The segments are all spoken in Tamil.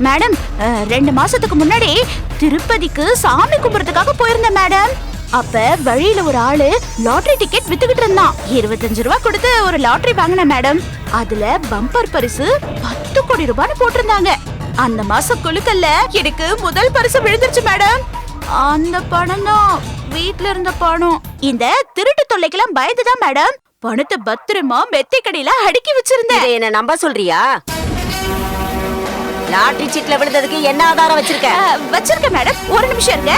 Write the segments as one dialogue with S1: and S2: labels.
S1: மேடம் 2 மாசத்துக்கு முன்னாடி திருப்பதிக்கு சாமி கும்பிடுறதுக்காக போயிருந்தேன் மேடம். அப்ப வழியில ஒரு ஆளு லாட்டரி டிக்கெட் வித்துக்கிட்டு இருந்தான். 25 ரூபாய் கொடுத்து ஒரு லாட்டரி வாங்கினேன் மேடம். அதுல பம்பர் பரிசு 10 கோடி ரூபான்னு போட்டிருந்தாங்க. அந்த மாசம் குலுக்கல்ல எனக்கு முதல் பரிசு விழுந்துருச்சு மேடம். அந்த பணம் தான் வீட்ல இருந்த பணம். இந்த திருட்டு தொல்லைக்கெல்லாம் பயந்துதான் மேடம் பணத்தை பத்திரமா மெத்தை கடையில அடுக்கி வச்சிருந்தேன்.
S2: என்ன நம்ப சொல்றியா? லாட்டரி சீட்ல விழுந்ததுக்கு என்ன ஆதாரம் வச்சிருக்க?
S1: வச்சிருக்கேன் மேடம், ஒரு நிமிஷம் இருங்க.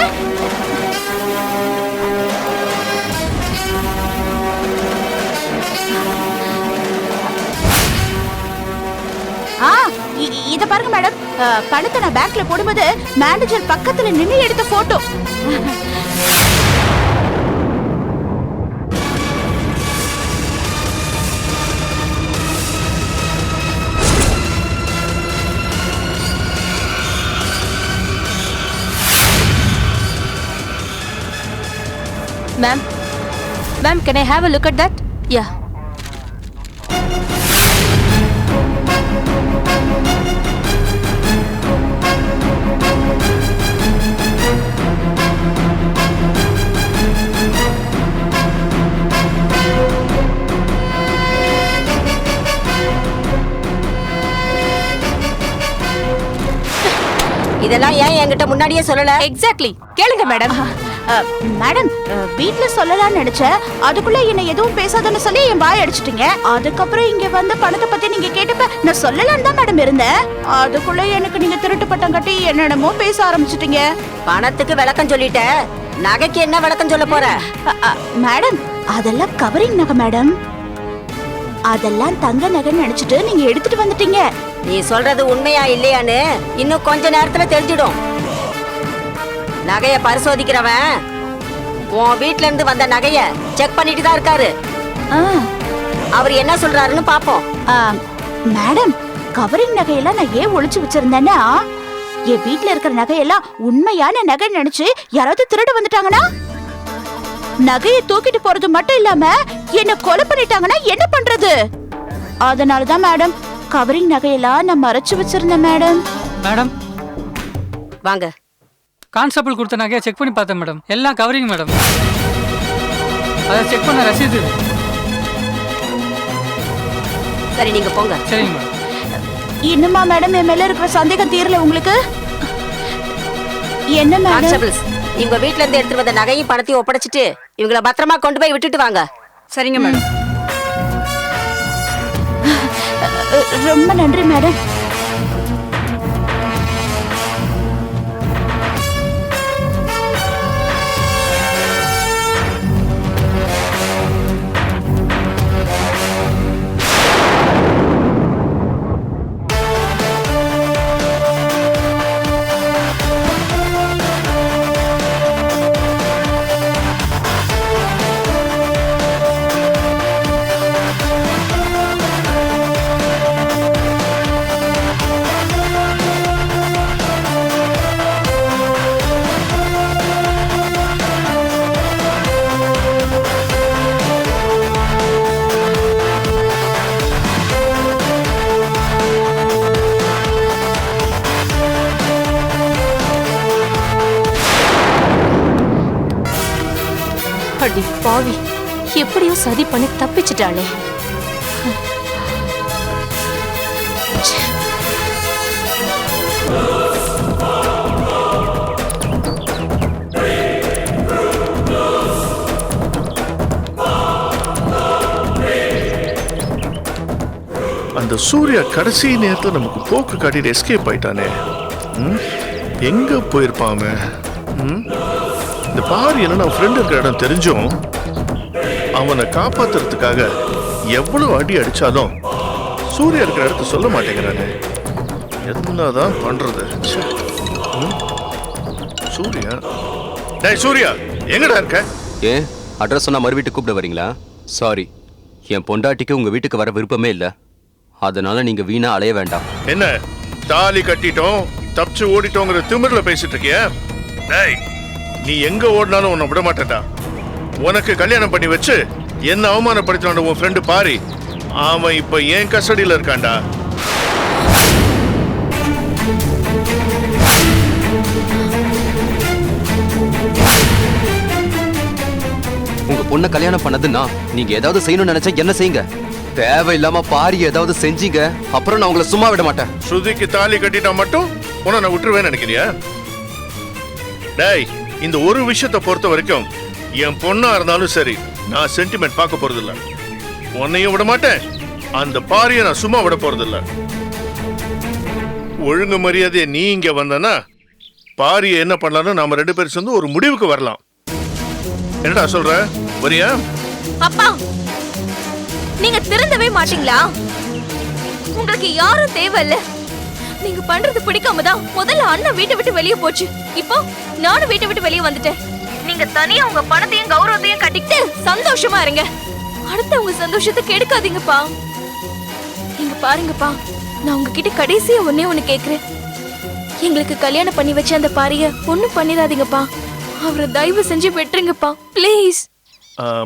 S1: இத பாருங்க மேடம், பணத்தை நான் பேங்க்ல போடும்போது மேனேஜர் பக்கத்துல நின்னு எடுத்த photo.
S3: Ma'am, can I have a look at that? Yeah.
S2: இதெல்லாம் ஏன் என்கிட்ட முன்னாடியே சொல்லல?
S3: Exactly. கேளுங்க மேடம்.
S1: மேடம், வீட்ல சொல்லலாம்னு நினைச்சேன். அதுக்குள்ள என்ன எதுவும் பேசாதன்னு சொல்லி என் வாய் அடிச்சிட்டீங்க. அதுக்கப்புறம் இங்க வந்து பணத்தை பத்தி நீங்க கேட்டப்ப நான் சொல்லலாம்னு தான் மேடம் இருந்தேன். அதுக்குள்ள எனக்கு நீங்க திருட்டு பட்டம் கட்டி என்னென்னமோ பேச ஆரம்பிச்சிட்டீங்க.
S2: பணத்துக்கு விளக்கம் சொல்லிட்ட, நகைக்கு என்ன விளக்கம் சொல்ல போற?
S1: மேடம், அதெல்லாம் கவரிங் நகை மேடம். அதெல்லாம் தங்க நகைன்னு நினைச்சிட்டு நீங்க எடுத்துட்டு வந்துட்டீங்க.
S2: நீ சொல்றது உண்மையா இல்லையான்னு இன்னும் கொஞ்ச நேரத்துல தெரிஞ்சிடும். நகைய பரிசோதிக்கிறவன் உன் வீட்ல இருந்து வந்த நகைய செக் பண்ணிட்டு தான் இருக்காரு. அவர் என்ன சொல்றாருன்னு பாப்போம்.
S1: மேடம், கவரிங் நகையெல்லாம் நான் ஏன் ஒளிச்சு வச்சிருந்தேன்னா, என் வீட்ல இருக்கிற நகையெல்லாம் உண்மையான நகை நினைச்சு யாராவது திருட வந்துட்டாங்கன்னா, நகையை தூக்கிட்டு போறது மட்டும் இல்லாம என்ன கொலை பண்ணிட்டாங்கன்னா என்ன பண்றது? அதனாலதான் மேடம் கவரிங் நகையெல்லாம் நான் மறைச்சு வச்சிருந்தேன் மேடம்.
S4: மேடம்
S2: வாங்க.
S4: கான்ஸ்டபிள் கொடுத்த நகையை செக் பண்ணி பார்த்தேன் மேடம், எல்லாம் கவரிங் மேடம். அதை செக் பண்ண ரசீது.
S2: சரி, நீங்க போங்க.
S4: சரிங்க மேடம்.
S1: இன்னுமா மேடம் என் மேல இருக்கிற சந்தேகம் தீரல உங்களுக்கு? என்ன மேடம்?
S2: கான்ஸ்டபிள்ஸ், இவங்க வீட்ல இருந்து எடுத்து வந்த நகையும் பணத்தையும் ஒப்படைச்சிட்டு இவங்கள பத்திரமா கொண்டு போய் விட்டுட்டு வாங்க.
S3: சரிங்க மேடம்.
S1: ரொம்ப நன்றி மேடம்.
S3: அடி பாவி, எப்படியோ சதி பண்ணி தப்பிச்சிட்டானே.
S5: அந்த சூர்யா கடைசி நேரத்தில் நமக்கு போக்கு காட்டிட்டு எஸ்கேப் ஆயிட்டானே. எங்க போயிருப்பான்? இந்த பாரு என்ன ஃப்ரெண்ட் இருக்கிற இடம் தெரிஞ்சும் அவனை காப்பாத்துறதுக்காக எவ்வளவு அடி அடிச்சாலும் சூர்யா இருக்கிற இடத்த சொல்ல மாட்டேங்கிறானே. என்னதான் பண்றது? சூர்யா, டேய் சூர்யா, எங்கடா இருக்க?
S6: ஏன் அட்ரஸ் சொன்னா மறு வீட்டுக்கு கூப்பிட வரீங்களா? சாரி, என் பொண்டாட்டிக்கு உங்க வீட்டுக்கு வர விருப்பமே இல்லை. அதனால நீங்க வீணா அலைய வேண்டாம்.
S5: என்ன தாலி கட்டிட்டோம் தப்பிச்சு ஓடிட்டோங்கிற திமிர்ல பேசிட்டு இருக்கிய? டேய், நீ எங்க ஓடினாலும் உன்னை விட மாட்டேன்டா. உனக்கு கல்யாணம் பண்ணி வச்சு என்ன அவமானப்படுத்தினான் உன் ஃப்ரெண்டு பாரி. அவன் இப்ப என் கஸ்டடியில இருக்கான்டா.
S6: பொண்ணை கல்யாணம் பண்ணதுன்னா நீங்க ஏதாவது செய்யணும்னு நினைச்சா என்ன செய்யுங்க. தேவையில்லாம பாரி ஏதாவது செஞ்சீங்க அப்புறம் நான் உங்களை சும்மா விட மாட்டேன்.
S5: ஸ்ருதிக்கு தாலி கட்டிட்டா மட்டும் உன்னை நான் விட்டுருவேன்னு நினைக்கிறியா? டேய், இந்த ஒரு விஷயத்தை பொறுத்த வரைக்கும் என் பொண்ணா இருந்தாலும் சரி, நான் சென்டிமெண்ட் பார்க்க போறது இல்ல. உன்னையும் விட மாட்டேன், அந்த பாரியை நான் சும்மா விட போறது இல்ல. ஒழுங்கு மரியாதையை நீ இங்க வந்தனா பாரியை என்ன பண்ணலாம்னு நாம 2 பேரும் சேர்ந்து ஒரு முடிவுக்கு வரலாம். என்னடா சொல்ற, வரியா?
S3: அப்பா, நீங்க திருந்தவே மாட்டீங்களா? உங்களுக்கு யாரும் தேவையில்ல. நீங்க பண்றது பிடிக்காம தான் முதல்ல அண்ணன் வீட்டை விட்டு வெளியே போச்சு. இப்போ நானும் வீட்டை விட்டு வெளியே வந்துட்டேன். நீங்க தனியா உங்க பணத்தையும் கௌரவத்தையும் கட்டிக்கிட்டு சந்தோஷமா இருங்க. அடுத்த உங்க சந்தோஷத்தை கெடுக்காதீங்கப்பா. நீங்க பாருங்கப்பா, நான் உங்ககிட்ட கடைசியா ஒண்ணு கேக்குறேன். எங்களுக்கு கல்யாணம் பண்ணி வச்ச அந்த பாரிய ஒண்ணும் பண்ணிடாதீங்கப்பா. அவரை தயவு செஞ்சு வெட்டுருங்கப்பா, ப்ளீஸ்.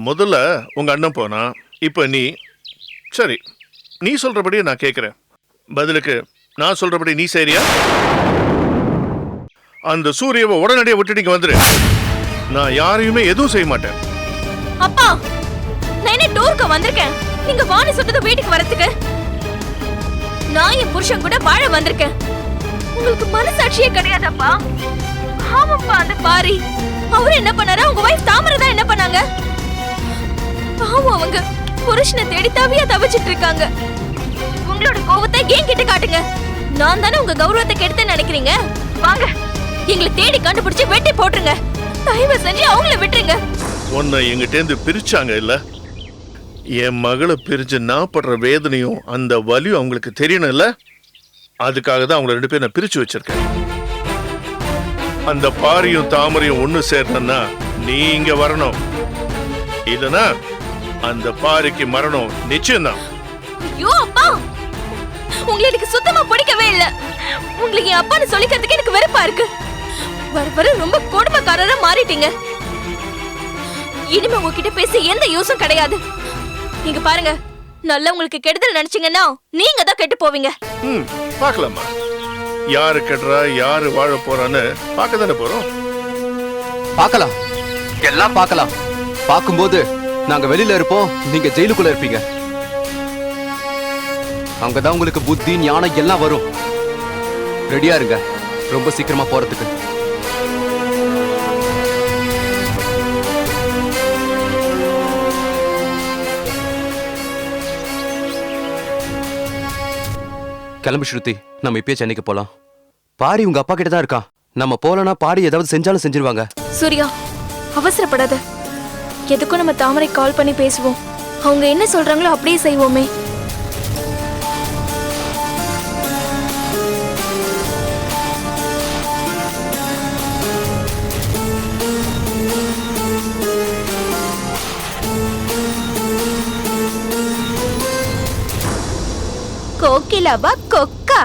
S5: முதல்ல உங்க அண்ணன் போனா, இப்ப நீ. சரி, நீ சொல்றபடியே நான் கேட்கிறேன். பதிலுக்கு நான் சொல்றபடி நீ சரியா? அந்த சூரியவை உடனடியே விட்டுட்டு வந்துரு. நான் யாரையுமே எதுவும் செய்ய மாட்டேன்.
S3: அப்பா, நான் என்ன டூருக்கு வந்திருக்கேன். நீங்க வாணி சொன்னது வீட்டுக்கு வரதுக்கு. நான் என் புருஷன் கூட வாழ வந்திருக்கேன். உங்களுக்கு மனசாட்சியே கிடையாதப்பா. ஆமாப்பா, அந்த பாரி அவரு என்ன பண்ணாரு? உங்க வைஃப் தாமரை தான் என்ன பண்ணாங்க? பாவம், அவங்க புருஷனை தேடி தவியா தவிச்சிட்டு இருக்காங்க. உங்களோட கோவத்தை ஏன் கிட்ட காட்டுங்க. நான் தானே உங்க கௌரவத்தை கெடுத்தேன்னு நினைக்கிறீங்க. வாங்க, எங்களை தேடி கண்டுபிடிச்சு வெட்டி போட்டுருங்க. தயவு செஞ்சு அவங்கள விட்டுருங்க.
S5: உன்னை எங்கிட்டேந்து பிரிச்சாங்க இல்ல? என் மகளை பிரிஞ்சு நான் படுற வேதனையும் அந்த வலியும் அவங்களுக்கு தெரியணும் இல்ல? அதுக்காக தான் அவங்கள 2 பேரும் நான் பிரிச்சு வச்சிருக்கேன். அந்த பாரியும் தாமரையும் ஒண்ணு சேரணும்னா நீ இங்க வரணும். இல்லனா அந்த பாரிக்கு மரணம் நிச்சயம்தான்.
S3: ஐயோ அப்பா, உங்களை எனக்கு சுத்தமா பிடிக்கவே இல்ல. உங்களுக்கு என் அப்பான்னு சொல்லிக்கிறதுக்கு எனக்கு வெறுப்பா இருக்கு. வர வர ரொம்ப கொடுமைக்காரரா மாறிட்டீங்க. இனிமே உங்ககிட்ட பேச எந்த யூஸும் கிடையாது. நீங்க பாருங்க, நல்லா உங்களுக்கு கெடுதல் நினைச்சீங்கன்னா நீங்க தான் கெட்டு போவீங்க.
S5: பார்க்கலாமா? யாரு கெடுறா யாரு வாழ போறான்னு பார்க்க தானே போறோம்.
S6: பார்க்கலாம், எல்லாம் பார்க்கலாம். பார்க்கும்போது நாங்க வெளியில இருப்போம், நீங்க ஜெயிலுக்குள்ள இருப்பீங்க. அங்கதான் உங்களுக்கு புத்தி ஞானம் எல்லாம் வரும். ரெடியா இருங்க, ரொம்ப சீக்கிரமா போறதுக்கு. கிளம்பு ஸ்ருதி, நம்ம இப்பயே சென்னைக்கு போலாம். பாரி உங்க அப்பா கிட்ட தான் இருக்கா. நம்ம போலனா பாரி ஏதாவது செஞ்சாலும் செஞ்சிருவாங்க.
S3: சூர்யா, அவசரப்படாத. எதுக்கும் நம்ம தாமரை கால் பண்ணி பேசுவோம். அவங்க என்ன சொல்றாங்களோ அப்படியே செய்வோமே.
S1: கோகிலாவா கொக்கா?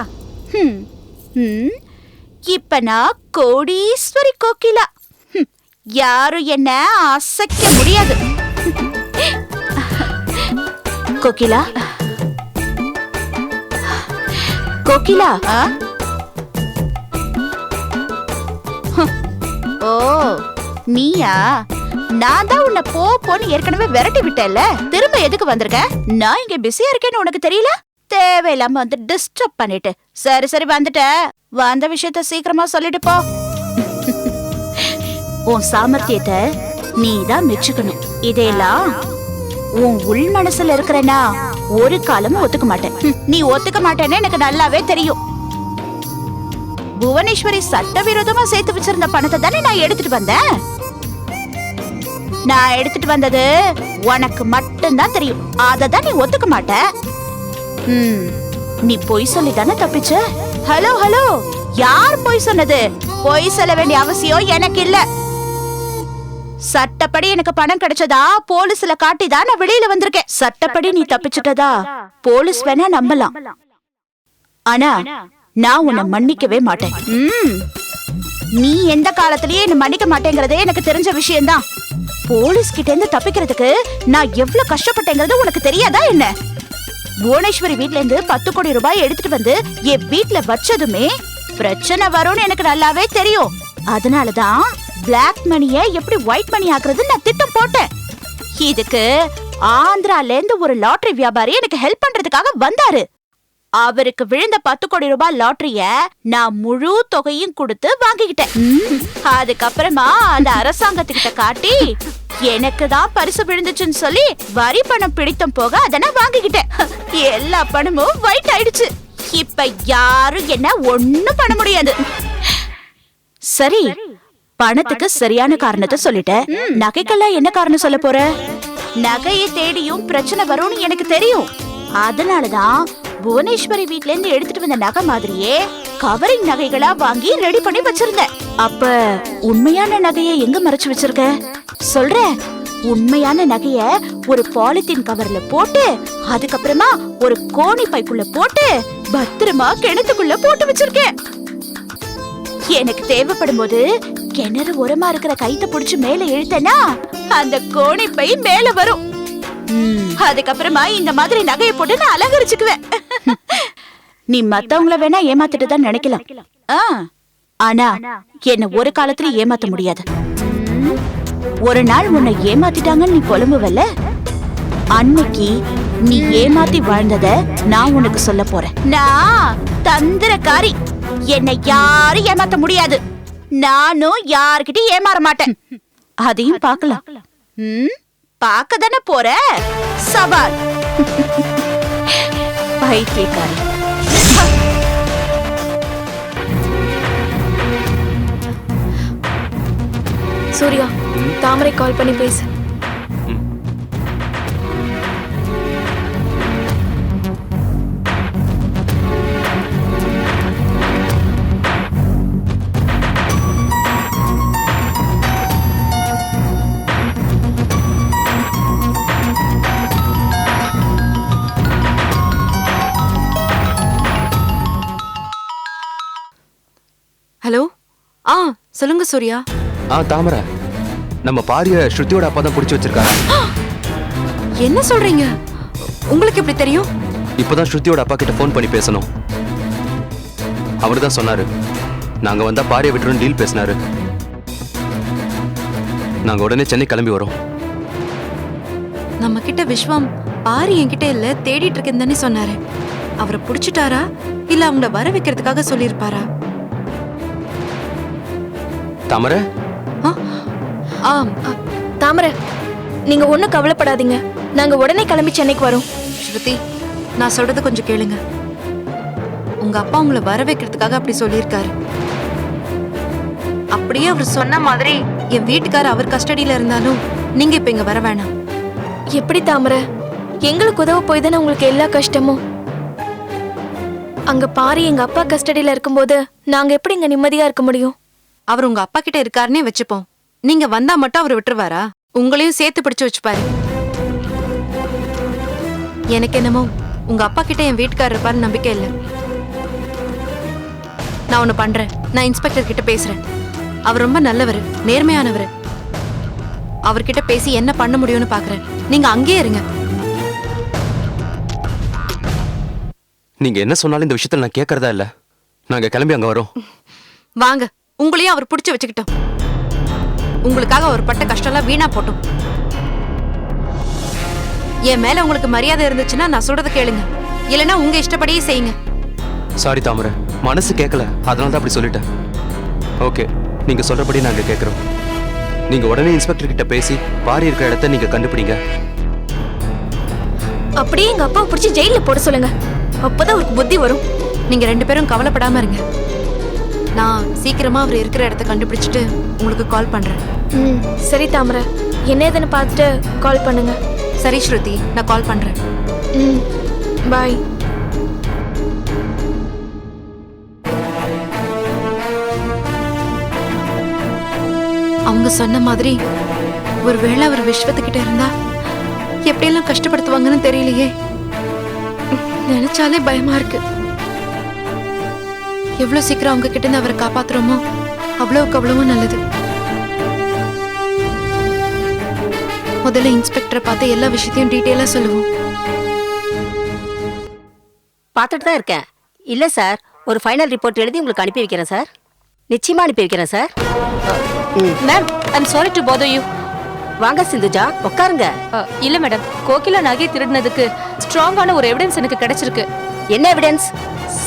S1: இப்ப நான் கோடீஸ்வரி கோகிலா. யாரும் என்ன அசைக்க முடியாது. கோகிலா, கோகிலா. ஓ, நீயா? நான் தான் உன்னை போன்னு ஏற்கனவே விரட்டி விட்டேன்ல. திரும்ப எதுக்கு வந்திருக்க? நான் இங்க பிஸியா இருக்கேன்னு உனக்கு தெரியல? தேவையில்லாம வந்து டிஸ்டர்ப் பண்ணிட்டு. சரி சரி, வந்துட்ட. வந்த விஷயத்த சீக்கிரமா சொல்லிட்டு போ. உன் சாமர்த்தியத்தை நீ தான் மெச்சுக்கணும். இதெல்லாம் உன் உள் மனசுல இருக்கிறனா ஒரு காலமும் ஒத்துக்க மாட்டேன். நீ ஒத்துக்க மாட்டேன்னு எனக்கு நல்லாவே தெரியும். புவனேஸ்வரி சட்டவிரோதமா சேர்த்து வச்சிருந்த பணத்தை தானே நான் எடுத்துட்டு வந்தேன். நான் எடுத்துட்டு வந்தது உனக்கு மட்டும்தான் தெரியும். அததான் நீ ஒத்துக்க மாட்ட. நீ பொய் சொல்லி தானே தப்பிச்ச. ஹலோ ஹலோ, யார் பொய் சொன்னது? பொய் சொல்ல வேண்டிய அவசியம் எனக்கு இல்ல. சட்டப்படி எனக்கு பணம் கிடைச்சதா போலீஸ்ல காட்டிதான் நான் வெளியில வந்திருக்கேன். சட்டப்படி நீ தப்பிச்சுட்டதா போலீஸ் வேணா நம்பலாம். ஆனா நான் உன்னை மன்னிக்கவே மாட்டேன். நீ எந்த காலத்திலயும் என்ன மன்னிக்க மாட்டேங்கிறதே எனக்கு தெரிஞ்ச விஷயம்தான். போலீஸ் கிட்ட இருந்து தப்பிக்கிறதுக்கு நான் எவ்வளவு கஷ்டப்பட்டேங்கிறது உனக்கு தெரியாதா என்ன? புவனேஸ்வரி வீட்ல இருந்து 10 கோடி ரூபாய் எடுத்துட்டு வந்து என் வீட்ல வச்சதுமே பிரச்சனை வரும்னு எனக்கு நல்லாவே தெரியும். அதனாலதான் பிளாக் மணிய எப்படி ஒயிட் மணி ஆக்குறது நான் திட்டம் போட்டேன். இதுக்கு ஆந்திரால இருந்து ஒரு லாட்டரி வியாபாரி எனக்கு ஹெல்ப் பண்றதுக்காக வந்தாரு. அவருக்கு விழுந்த 10 கோடி ரூபாய் லாட்டரிய நான் முழு தொகையும் கொடுத்து வாங்கிக்கிட்டேன். அதுக்கப்புறமா அந்த அரசாங்கத்துக்கிட்ட காட்டி எனக்கு தான் பரிசு விழுந்துச்சுன்னு சொல்லி வரி பணம் பிடித்தம் போக அதை நான் வாங்கிக்கிட்டேன். எல்லா பணமும் ஒயிட் ஆயிடுச்சு. இப்ப யாரும் என்ன ஒண்ணும் பண்ண முடியாது. சரி, பணத்துக்கு சரியான காரணத்தை சொல்லிட்டேன். நகைக்கெல்லாம் என்ன காரணம் சொல்ல போற? நகையை தேடியும் பிரச்சனை வரும்னு எனக்கு தெரியும். அதனாலதான் புவனேஸ்வரி வீட்ல இருந்து எடுத்துட்டு வந்த நகை மாதிரியே கவரிங் நகைகளா வாங்கி ரெடி பண்ணி வச்சிருந்தேன். அப்ப உண்மையான நகையை எங்க மறைச்சு வச்சிருக்க? சொல்ற. உண்மையான நகைய ஒரு பாலித்தீன் கவர்ல போட்டு அதுக்கப்புறமா ஒரு கோணி பைக்குள்ள போட்டு பத்திரமா கிணத்துக்குள்ள போட்டு வச்சிருக்கேன். எனக்கு தேவைப்படும் போது கிணறு ஓரமா இருக்கிற கைத்த புடிச்சு மேல இழுத்தனா அந்த கோணி பை மேல வரும். அதுக்கப்புறமா இந்த மாதிரி நகையை போட்டு நான் அலங்கரிச்சுக்குவேன். நீ மத்தவங்கள வேணா ஏமாத்திட்டு தான் நினைக்கலாம். ஆனா என்ன ஒரு காலத்துல ஏமாத்த முடியாது. ஒரு நாள் உன்னை ஏமாத்திட்டாங்கன்னு நீ புலம்புவல்ல, அன்னைக்கு நீ ஏமாத்தி வாழ்ந்தத நான் உனக்கு சொல்ல போறேன். நான் தந்திரக்காரி. என்னை யாரும் ஏமாத்த முடியாது. நானும் யாருக்கிட்டையும் ஏமாற மாட்டேன். அதையும் பார்க்கலாம். பார்க்க தானே போற. சவால். பைத்தியக்காரி.
S3: சூர்யா, தாமரை கால் பண்ணி பேசு.
S7: ஹலோ. சொல்லுங்க சூர்யா.
S6: தாமரை, நம்ம பாரிய ஸ்ருதியோட அப்பா தான் பிடிச்சி வச்சிருக்காரு.
S7: என்ன சொல்றீங்க? உங்களுக்கு எப்படி தெரியும்?
S6: இப்பதான் ஸ்ருதியோட அப்பா கிட்ட ஃபோன் பண்ணி பேசணும். அவர் தான் சொன்னாரு. நாங்க வந்தா பாரிய விட்டுரும் டீல் பேசினாரு. நாங்க உடனே சென்னை கிளம்பி வரோம்.
S7: நம்ம கிட்ட விஸ்வம் பாரி என்கிட்ட இல்ல தேடிட்டு இருக்கேன்னு தானே சொன்னாரு. அவரை புடிச்சிட்டாரா இல்ல அவங்கள வர வைக்கிறதுக்காக சொல்லிருப்பாரா?
S6: தாமரை,
S3: தாமரை, நீங்க ஒண்ணும் கவலைப்படாதீங்க. நாங்க உடனே கிளம்பி சென்னைக்கு வரோம்.
S7: ஸ்ருதி, நான் சொல்றது கொஞ்சம் கேளுங்க. உங்க அப்பா உங்களை வர வைக்கிறதுக்காக அப்படி சொல்லியிருக்காரு. அப்படியே அவர் சொன்ன மாதிரி என் வீட்டுக்காரர் அவர் கஸ்டடியில இருந்தாலும் நீங்க இப்ப இங்க வர வேணாம்.
S3: எப்படி தாமரை? எங்களுக்கு உதவ போய் தானே உங்களுக்கு எல்லா கஷ்டமும். அங்க பாரி எங்க அப்பா கஸ்டடியில இருக்கும்போது நாங்க எப்படி இங்க நிம்மதியா இருக்க முடியும்?
S7: அவர் உங்க அப்பா கிட்ட இருக்காருன்னே வச்சுப்போம். நீங்க வந்தா மட்டும் அவர் விட்டுருவாரா? உங்களையும் சேர்த்து பிடிச்சு வச்சுப்பாரு. எனக்கு என்னமோ உங்க அப்பா கிட்ட என் வீட்டுக்காரர் இருப்பாருன்னு நம்பிக்கை இல்லை. நான் ஒண்ணு பண்றேன். நான் இன்ஸ்பெக்டர் கிட்ட பேசுறேன். அவர் ரொம்ப நல்லவர், நேர்மையானவர். அவர்கிட்ட பேசி என்ன பண்ண முடியும்னு பாக்குறேன். நீங்க அங்கேயே இருங்க.
S6: நீங்க என்ன சொன்னாலும் இந்த விஷயத்துல நான் கேட்கறதா இல்ல. நாங்க கிளம்பி அங்க வரோம்.
S7: வாங்க, உங்களையும் அவர் பிடிச்சு வச்சுக்கிட்டோம். உங்களுக்காக அவர் பட்ட கஷ்டம்லாம் வீணா போட்டோம். என் மேல உங்களுக்கு மரியாதை இருந்துச்சுன்னா நான் சொல்றத கேளுங்க, இல்லைன்னா உங்க இஷ்டப்படியே செய்யுங்க.
S6: சாரி தாமரை, மனசு கேட்கல, அதனால தான் அப்படி சொல்லிட்டேன். ஓகே, நீங்க சொல்றபடி நாங்க கேட்கறோம். நீங்க உடனே இன்ஸ்பெக்டர் கிட்ட பேசி பாரி இருக்கிற இடத்த நீங்க கண்டுபிடிங்க.
S3: அப்படியே எங்க அப்பாவை பிடிச்சி ஜெயில போட சொல்லுங்க. அப்பதான் அவருக்கு புத்தி வரும்.
S7: நீங்க 2 பேரும் கவலைப்படாம இருங்க. நான் சீக்கிரமா அவர் இருக்கிற இடத்த கண்டுபிடிச்சிட்டு உங்களுக்கு கால் பண்றேன்.
S3: சரி தாமரை, என்ன ஏதுன்னு பார்த்துட்டு கால் பண்ணுங்க.
S7: சரி ஸ்ருதி, நான் கால் பண்றேன்.
S3: பாய்.
S7: அவங்க சொன்ன மாதிரி ஒருவேளை அவர் விஸ்வத்துக்கிட்ட இருந்தா எப்படியெல்லாம் கஷ்டப்படுத்துவாங்கன்னு தெரியலையே. நினைச்சாலே பயமா இருக்கு. எவ்வளவு சீக்கிரம் அவங்க கிட்ட இருந்து அவரை காப்பாத்துறோமோ அவ்வளவுக்கு அவ்வளவும் நல்லது. முதல்ல இன்ஸ்பெக்டரை பார்த்து எல்லா விஷயத்தையும் டீட்டெயிலா சொல்லுவோம்.
S2: பார்த்துட்டு தான் இருக்கேன். இல்ல சார், ஒரு ஃபைனல் ரிப்போர்ட் எழுதி உங்களுக்கு அனுப்பி வைக்கிறேன் சார். நிச்சயமா அனுப்பி வைக்கிறேன் sir.
S7: Ma'am, I'm sorry to father you.
S2: வாங்க சிந்துஜா, உட்காருங்க.
S3: இல்ல மேடம், கோகிலா நகை திருடினதுக்கு ஸ்ட்ராங்கான ஒரு எவிடன்ஸ் எனக்கு கிடைச்சிருக்கு.
S2: என்ன எவிடன்ஸ்?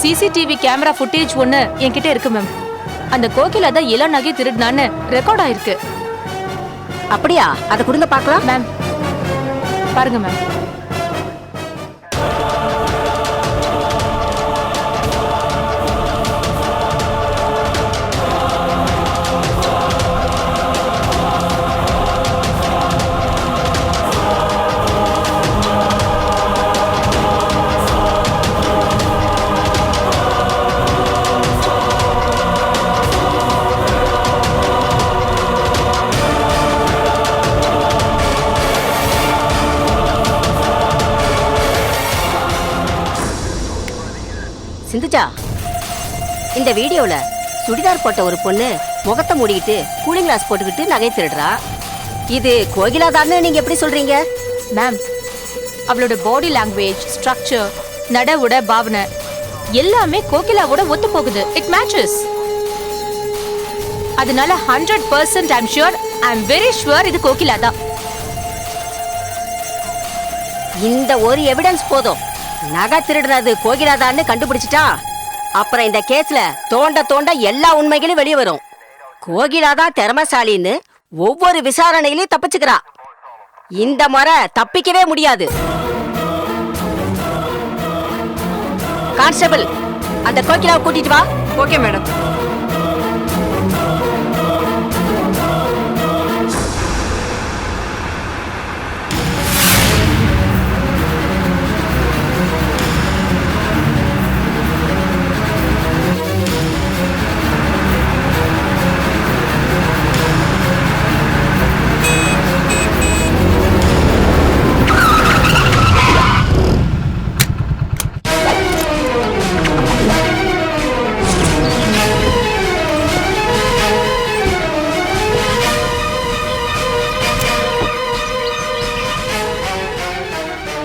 S3: சிசிடிவி கேமரா ஃபுட்டேஜ் ஒன்னு என்கிட்ட இருக்கு மேம். அந்த கோகிலா தான் எல்லா நகை திருடினான்னு ரெக்கார்ட் ஆயிருக்கு.
S2: அப்படியா? அதை கொடுங்க பார்க்கலாம்.
S3: மேம் பாருங்க மேம்.
S2: சிந்துஜா, இந்த வீடியோல சுடிதார் போட்ட ஒரு பொண்ணு முகத்தை மூடிக்கிட்டு கூலிங் கிளாஸ் போட்டுக்கிட்டு நகை திருடுறா. இது கோகிலா தான்னு நீங்க எப்படி சொல்றீங்க?
S3: மேம், அவளோட பாடி லாங்குவேஜ், ஸ்ட்ரக்சர், நடவுட பாவனை எல்லாமே கோகிலாவோட ஒத்து போகுது. It matches. அதனால 100% I'm sure, I'm very sure இது கோகிலா தான்.
S2: இந்த ஒரு எவிடன்ஸ் போதும். நகை திருடுறது கோகிலா தான்னு கண்டுபிடிச்சிட்டா அப்புறம் இந்த கேஸ்ல தோண்ட தோண்ட எல்லா உண்மைகளும் வெளியே வரும். கோகிலா தான் திறமசாலின்னு ஒவ்வொரு விசாரணையிலும் தப்பிச்சுக்கிறா. இந்த முறை தப்பிக்கவே முடியாது. கான்ஸ்டபிள், அந்த கோகிலாவை கூட்டிட்டு வா.
S7: Okay madam.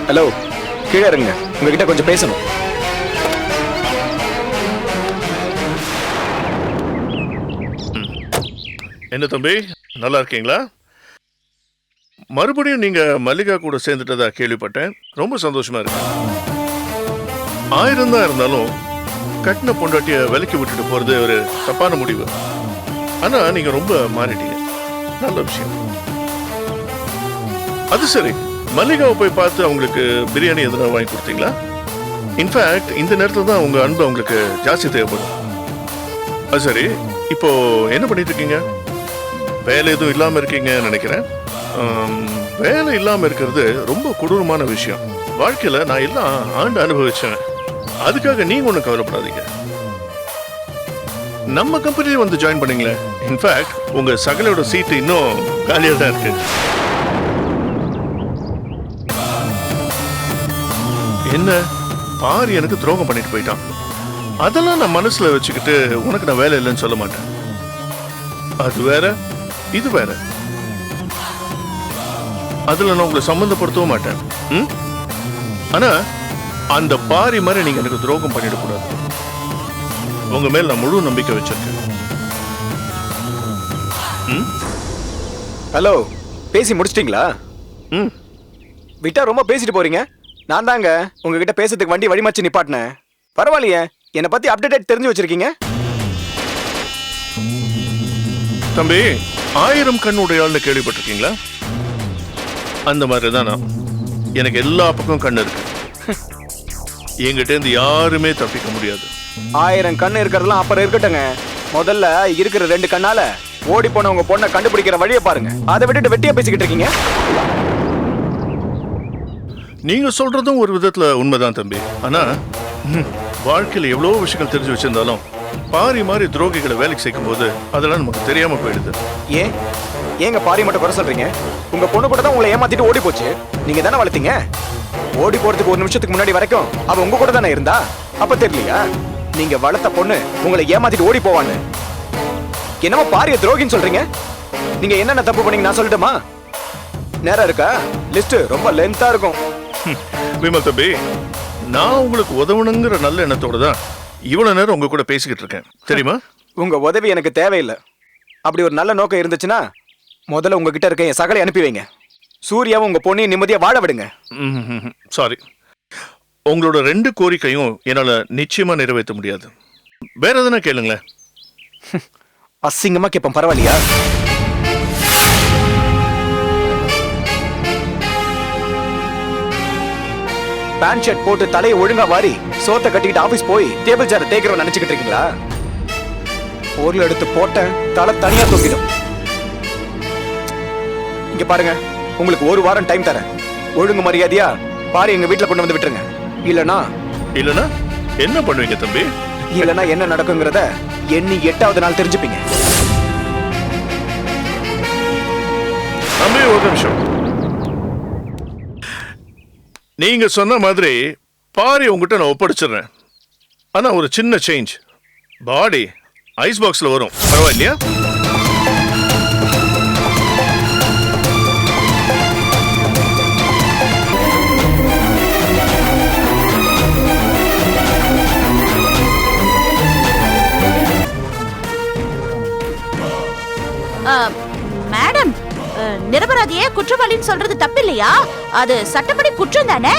S8: ஹலோ, கீழே இருங்க, உங்ககிட்ட கொஞ்சம் பேசணும்.
S5: என்ன தம்பி, நல்லா இருக்கீங்களா? மறுபடியும் நீங்க மல்லிகா கூட சேர்ந்துட்டதா கேள்விப்பட்டேன். ரொம்ப சந்தோஷமா இருக்கு. 1000 தான் இருந்தாலும் கட்டின பொண்டாட்டிய விலைக்கு விட்டுட்டு போறது ஒரு தப்பான முடிவு. ஆனா நீங்க ரொம்ப மாறிட்டீங்க. நல்ல விஷயம். அது சரி, மல்லிகாவை போய் பார்த்து அவங்களுக்கு பிரியாணி எதுனா வாங்கி கொடுத்தீங்களா? இன்ஃபேக்ட் இந்த நேரத்தில் தான் உங்க அன்பு அவங்களுக்கு ஜாஸ்தி தேவைப்படும். அது சரி, இப்போ என்ன பண்ணிட்டு இருக்கீங்க? வேலை எதுவும் இல்லாம இருக்கீங்கன்னு நினைக்கிறேன். வேலை இல்லாம இருக்கிறது ரொம்ப கொடூரமான விஷயம். வாழ்க்கையில நான் எல்லாம் ஆண்டு அனுபவிச்சேன். அதுக்காக நீங்க ஒன்றும் கவலைப்படாதீங்க. நம்ம கம்பெனியில் வந்து ஜாயின் பண்ணீங்களே. இன்ஃபேக்ட் உங்க சகலோட சீட்டு இன்னும் காலியாக தான் இருக்கு. என்ன பாரு, எனக்கு துரோகம் பண்ணிட்டு போயிட்டான். அதெல்லாம் நான் மனசுல வச்சுக்கிட்டு உனக்கு நான் வேலை இல்லைன்னு சொல்ல மாட்டேன். அது வேற, இது வேற. அதுல நான் உங்களை சம்பந்தப்படுத்தவும் மாட்டேன். ஆனா அந்த பாரி மாதிரி நீங்க எனக்கு துரோகம் பண்ணிட கூடாது. உங்க மேல நான் முழு நம்பிக்கை வச்சிருக்கேன்.
S8: ஹலோ, பேசி முடிச்சிட்டீங்களா? விட்டா ரொம்ப பேசிட்டு போறீங்க. நான் தாங்க உங்ககிட்ட பேசுறதுக்கு வண்டி வழிமச்சு நிப்பாட்டினேன். பரவாயில்லையே, என்னை பத்தி அப்டேட் தெரிஞ்சு வச்சிருக்கீங்க.
S5: தம்பி, 1000 கண்ணுடையாள்னு கேள்விப்பட்டிருக்கீங்களா? அந்த மாதிரி தான் நான். எனக்கு எல்லா பக்கம் கண்ணு இருக்கு. என்கிட்ட இருந்து யாருமே தப்பிக்க முடியாது.
S8: 1000 கண்ணு இருக்கிறதெல்லாம் அப்புறம் இருக்கட்டுங்க. முதல்ல இருக்கிற 2 கண்ணால ஓடி போன உங்க பொண்ணை கண்டுபிடிக்கிற வழியை பாருங்க. அதை விட்டுட்டு வெட்டியா பேசிக்கிட்டு இருக்கீங்க.
S5: நீங்க சொல்றதும் ஒரு விதத்துல உண்மைதான் தம்பி. ஆனா வாழ்க்கையில எவ்வளவு விஷயங்கள் தெரிஞ்சு வச்சிருந்தாலும் பாரி மாதிரி துரோகிகளை வேலைக்கு சேர்க்கும் போது அதெல்லாம் நமக்கு தெரியாம போயிடுது.
S8: ஏங்க பாரி மட்டும் குறை சொல்றீங்க? உங்க பொண்ணு கூட தான் உங்களை ஏமாத்திட்டு ஓடி போச்சு. நீங்க தானே வளர்த்தீங்க. ஓடி போறதுக்கு 1 நிமிஷத்துக்கு முன்னாடி வரைக்கும் அவ உங்க கூட தானே இருந்தா. அப்ப தெரியலையா நீங்க வளர்த்த பொண்ணு உங்களை ஏமாத்திட்டு ஓடி போவான்னு? என்னமோ பாரிய துரோகின்னு சொல்றீங்க. நீங்க என்னென்ன தப்பு பண்ணீங்க நான் சொல்லட்டுமா? நேரம் இருக்கா? லிஸ்ட் ரொம்ப லென்த்தா இருக்கும்.
S5: விமல் தம்பி, நான் உங்களுக்கு உதவணுங்கிற நல்ல எண்ணத்தோட தான் இவ்வளவு நேரம் உங்க கூட பேசிக்கிட்டு இருக்கேன், தெரியுமா?
S8: உங்க உதவி எனக்கு தேவையில்லை. அப்படி ஒரு நல்ல நோக்கம் இருந்துச்சுன்னா முதல்ல உங்ககிட்ட இருக்க என் சகலை அனுப்பி வைங்க. சூர்யாவும் உங்க பொண்ணையும் நிம்மதியா வாழ விடுங்க.
S5: சாரி, உங்களோட 2 கோரிக்கையும் என்னால நிச்சயமா நிறைவேற்ற முடியாது. வேற எதனா கேளுங்களேன்.
S8: அசிங்கமா கேட்பேன், பரவாயில்லையா? பேண்ட் ஷர்ட் போட்டு தலையை ஒழுங்கா வாரி சோத்தை கட்டிக்கிட்டு ஆபீஸ் போய் டேபிள் சேர தேய்க்கிறோம் நினைச்சுக்கிட்டு இருக்கீங்களா? பொருள் எடுத்து போட்டேன், தலை தனியா தூக்கிடும். இங்க பாருங்க, உங்களுக்கு 1 வாரம் டைம் தரேன். ஒழுங்கு மரியாதையா பாரு எங்க வீட்டுல கொண்டு வந்து விட்டுருங்க. இல்லனா
S5: என்ன பண்ணுவீங்க தம்பி?
S8: இல்லனா என்ன நடக்குங்கிறத எண்ணி 8வது நாள் தெரிஞ்சுப்பீங்க.
S5: தம்பி ஒரு நிமிஷம். நீங்க சொன்ன மாதிரி பாரி உங்ககிட்ட நான் ஒப்படைச்சிடுறேன். ஆனா ஒரு சின்ன சேஞ்ச். பாடி ஐஸ் பாக்ஸ்ல வரும், பரவாயில்லையா?
S1: மேடம், நிரபராதியே குற்றவாளின்னு சொல்றது தப்பு இல்லையா? அது சட்டப்படி குற்றம் தானே?